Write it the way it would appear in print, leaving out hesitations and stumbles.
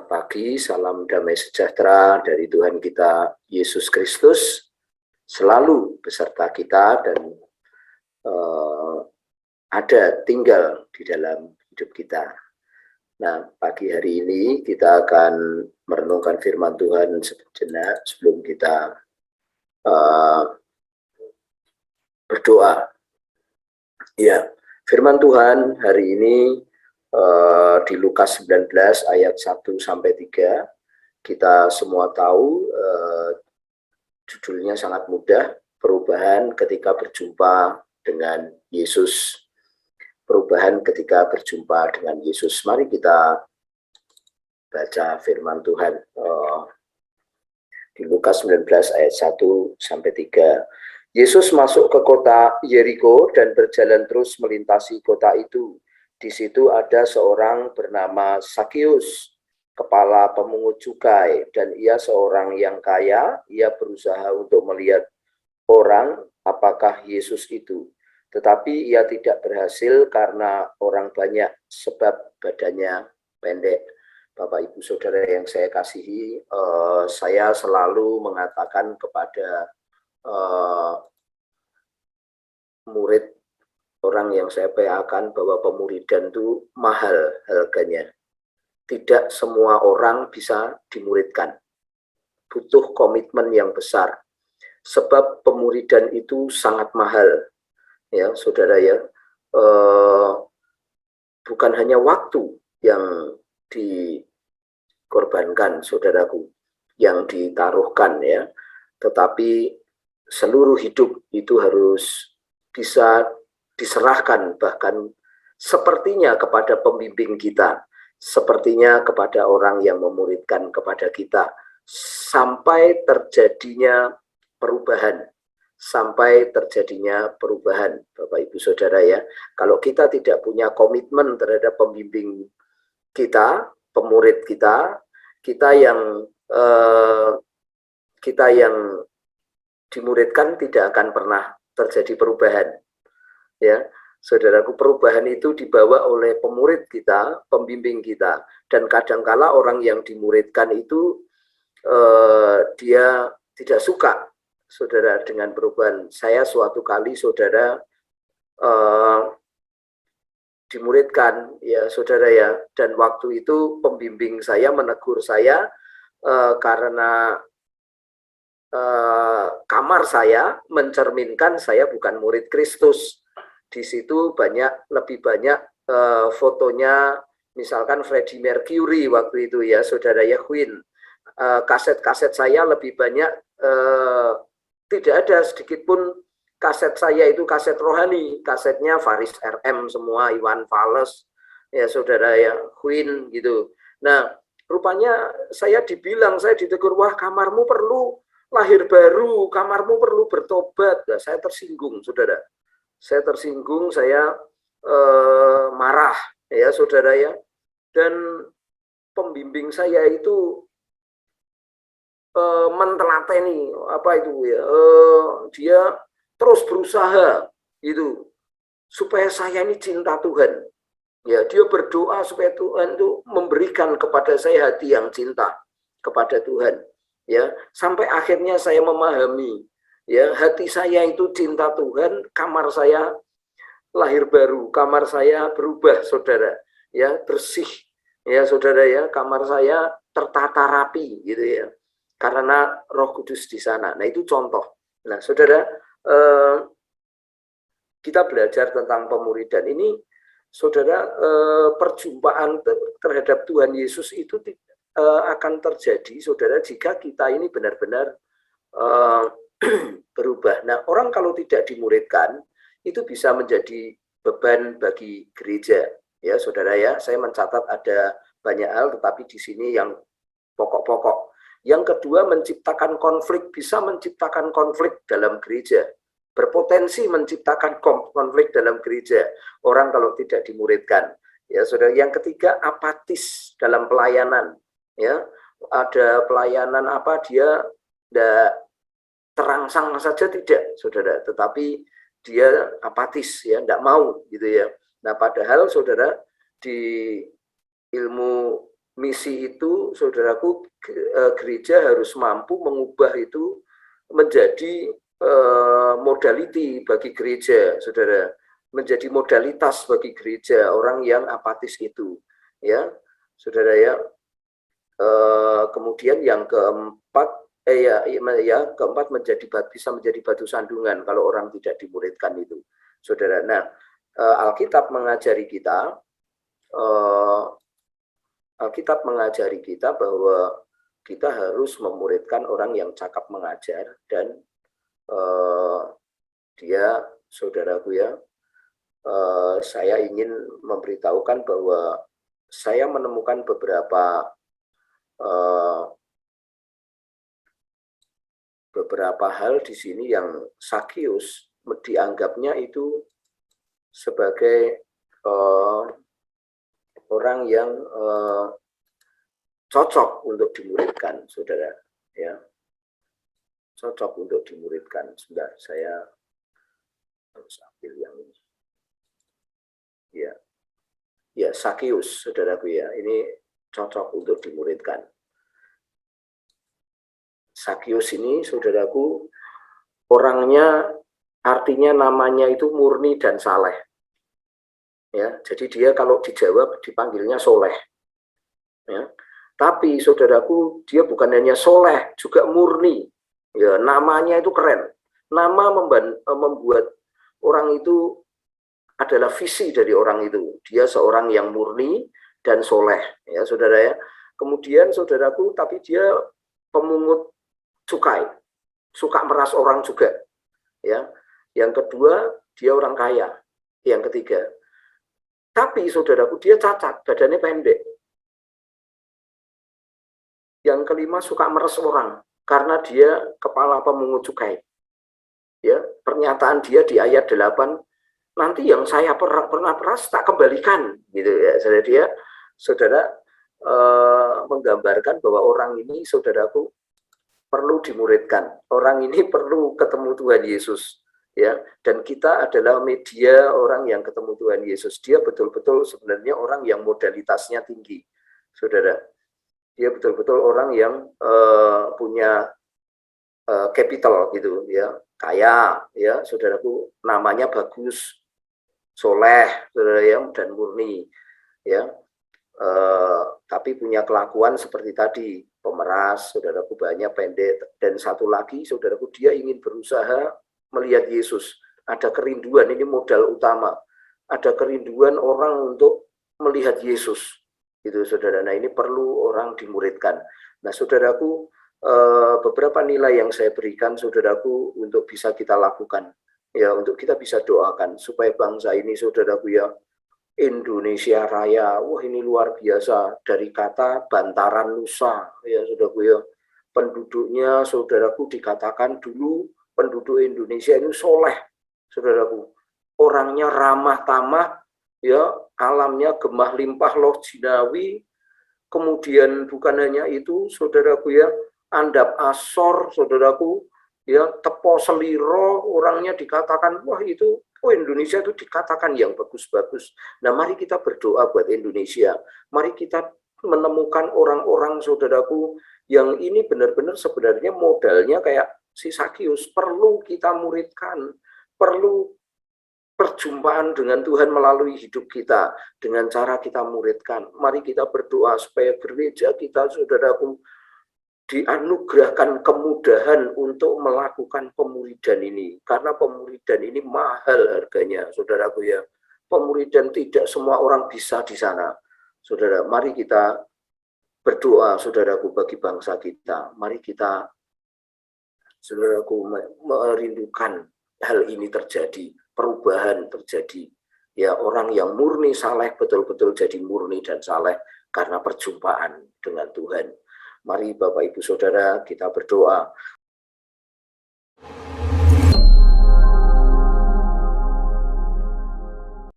Selamat pagi, salam damai sejahtera dari Tuhan kita Yesus Kristus selalu beserta kita dan ada tinggal di dalam hidup kita. Nah, pagi hari ini kita akan merenungkan firman Tuhan sejenak sebelum kita berdoa. Ya, firman Tuhan hari ini di Lukas 19 ayat 1-3, kita semua tahu judulnya sangat mudah, perubahan ketika berjumpa dengan Yesus. Perubahan ketika berjumpa dengan Yesus. Mari kita baca firman Tuhan di Lukas 19 ayat 1-3. Yesus masuk ke kota Yeriko dan berjalan terus melintasi kota itu. Di situ ada seorang bernama Sakeus, kepala pemungut cukai, dan ia seorang yang kaya. Ia berusaha untuk melihat orang apakah Yesus itu. Tetapi ia tidak berhasil karena orang banyak, sebab badannya pendek. Bapak, Ibu, Saudara yang saya kasihi, saya selalu mengatakan kepada murid orang yang saya PA-kan bahwa pemuridan itu mahal harganya. Tidak semua orang bisa dimuridkan. Butuh komitmen yang besar. Sebab pemuridan itu sangat mahal. Ya, saudara ya. Bukan hanya waktu yang dikorbankan, saudaraku, yang ditaruhkan ya. Tetapi seluruh hidup itu harus bisa diserahkan, bahkan sepertinya kepada pembimbing kita, sepertinya kepada orang yang memuridkan kepada kita, sampai terjadinya perubahan, Bapak Ibu Saudara ya. Kalau kita tidak punya komitmen terhadap pembimbing kita, pemurid kita, kita yang dimuridkan tidak akan pernah terjadi perubahan. Ya, saudaraku, perubahan itu dibawa oleh pemurid kita, pembimbing kita, dan kadangkala orang yang dimuridkan itu dia tidak suka, saudara, dengan perubahan. Saya suatu kali, saudara, dimuridkan, ya saudara ya, dan waktu itu pembimbing saya menegur saya karena kamar saya mencerminkan saya bukan murid Kristus. Di situ lebih banyak fotonya, misalkan Freddie Mercury waktu itu ya, saudara ya, Queen. Kaset-kaset saya lebih banyak, tidak ada sedikit pun kaset saya itu kaset rohani, kasetnya Faris RM semua, Iwan Fals, ya saudara ya, Queen gitu. Nah, rupanya saya ditegur, wah kamarmu perlu lahir baru, kamarmu perlu bertobat. Nah, saya tersinggung, saudara. Saya tersinggung, saya marah, ya saudara ya. Dan pembimbing saya itu mentelateni apa itu ya, dia terus berusaha itu supaya saya ini cinta Tuhan. Ya, dia berdoa supaya Tuhan itu memberikan kepada saya hati yang cinta kepada Tuhan. Ya, sampai akhirnya saya memahami, ya, hati saya itu cinta Tuhan, kamar saya lahir baru, kamar saya berubah, saudara, ya, bersih, ya saudara ya, kamar saya tertata rapi gitu ya, karena Roh Kudus di sana. Nah, itu contoh. Nah, saudara, kita belajar tentang pemuridan ini, saudara, perjumpaan terhadap Tuhan Yesus itu akan terjadi, saudara, jika kita ini benar-benar berubah. Nah, orang kalau tidak dimuridkan itu bisa menjadi beban bagi gereja, ya saudara ya. Saya mencatat ada banyak hal, tetapi di sini yang pokok-pokok. Yang kedua, menciptakan konflik, bisa menciptakan konflik dalam gereja, berpotensi menciptakan konflik dalam gereja. Orang kalau tidak dimuridkan, ya saudara. Yang ketiga, apatis dalam pelayanan. Ya, ada pelayanan apa, dia tidak terangsang saja, tidak, saudara, tetapi dia apatis, ya, tidak mau gitu ya. Nah, padahal saudara, di ilmu misi itu, saudaraku, gereja harus mampu mengubah itu menjadi modality bagi gereja, saudara, menjadi modalitas bagi gereja orang yang apatis itu, ya, saudara ya. Kemudian yang keempat, keempat bisa menjadi batu sandungan kalau orang tidak dimuridkan itu, saudara. Nah, Alkitab mengajari kita, bahwa kita harus memuridkan orang yang cakap mengajar, dan dia, saudaraku ya, saya ingin memberitahukan bahwa saya menemukan beberapa hal di sini yang Sakius dianggapnya itu sebagai orang yang cocok untuk dimuridkan, saudara, ya, cocok untuk dimuridkan. Sebentar, saya harus ambil yang ini. Ya, Sakius, saudaraku ya, ini cocok untuk dimuridkan. Sakius ini, saudaraku, orangnya, artinya namanya itu murni dan saleh. Ya, jadi dia kalau dijawab dipanggilnya soleh. Ya. Tapi saudaraku, dia bukan hanya soleh, juga murni. Ya, namanya itu keren. Nama membuat orang itu adalah visi dari orang itu. Dia seorang yang murni dan soleh, ya saudara ya. Kemudian saudaraku, tapi dia pemungut cukai, suka meras orang juga, ya. Yang kedua, dia orang kaya. Yang ketiga, tapi saudaraku, dia cacat, badannya pendek. Yang kelima, suka meras orang karena dia kepala pemungut cukai. Ya, pernyataan dia di ayat 8, nanti yang saya pernah peras tak kembalikan, gitu ya. Saudara menggambarkan bahwa orang ini, saudaraku, perlu dimuridkan. Orang ini perlu ketemu Tuhan Yesus, ya. Dan kita adalah media orang yang ketemu Tuhan Yesus. Dia betul-betul sebenarnya orang yang modalitasnya tinggi, saudara. Dia betul-betul orang yang punya capital, gitu ya, kaya, ya, saudaraku, namanya bagus, soleh, saudara ya, dan murni, ya, tapi punya kelakuan seperti tadi, pemeras, saudaraku, banyak pendek. Dan satu lagi, saudaraku, dia ingin berusaha melihat Yesus. Ada kerinduan, ini modal utama. Ada kerinduan orang untuk melihat Yesus, gitu, saudara. Nah, ini perlu orang dimuridkan. Nah, saudaraku, beberapa nilai yang saya berikan, saudaraku, untuk bisa kita lakukan. Ya, untuk kita bisa doakan supaya bangsa ini, saudaraku ya, Indonesia Raya, wah ini luar biasa, dari kata bantaran Nusa, ya saudaraku ya, penduduknya, saudaraku, dikatakan dulu penduduk Indonesia ini soleh, saudaraku, orangnya ramah tamah, ya, alamnya gemah limpah loh jinawi, kemudian bukan hanya itu, saudaraku ya, andap asor, saudaraku, ya, tepo seliro, orangnya dikatakan, wah itu, Indonesia itu dikatakan yang bagus-bagus. Nah, mari kita berdoa buat Indonesia. Mari kita menemukan orang-orang, saudaraku, yang ini benar-benar sebenarnya modalnya kayak si Sakius, perlu kita muridkan, perlu perjumpaan dengan Tuhan melalui hidup kita, dengan cara kita muridkan. Mari kita berdoa supaya gereja kita, saudaraku, dianugerahkan kemudahan untuk melakukan pemuridan ini, karena pemuridan ini mahal harganya, saudaraku ya. Pemuridan tidak semua orang bisa di sana, saudara. Mari kita berdoa, saudaraku, bagi bangsa kita. Mari kita, saudaraku, merindukan hal ini terjadi, perubahan terjadi. Ya, orang yang murni saleh betul-betul jadi murni dan saleh karena perjumpaan dengan Tuhan. Mari Bapak Ibu Saudara kita berdoa.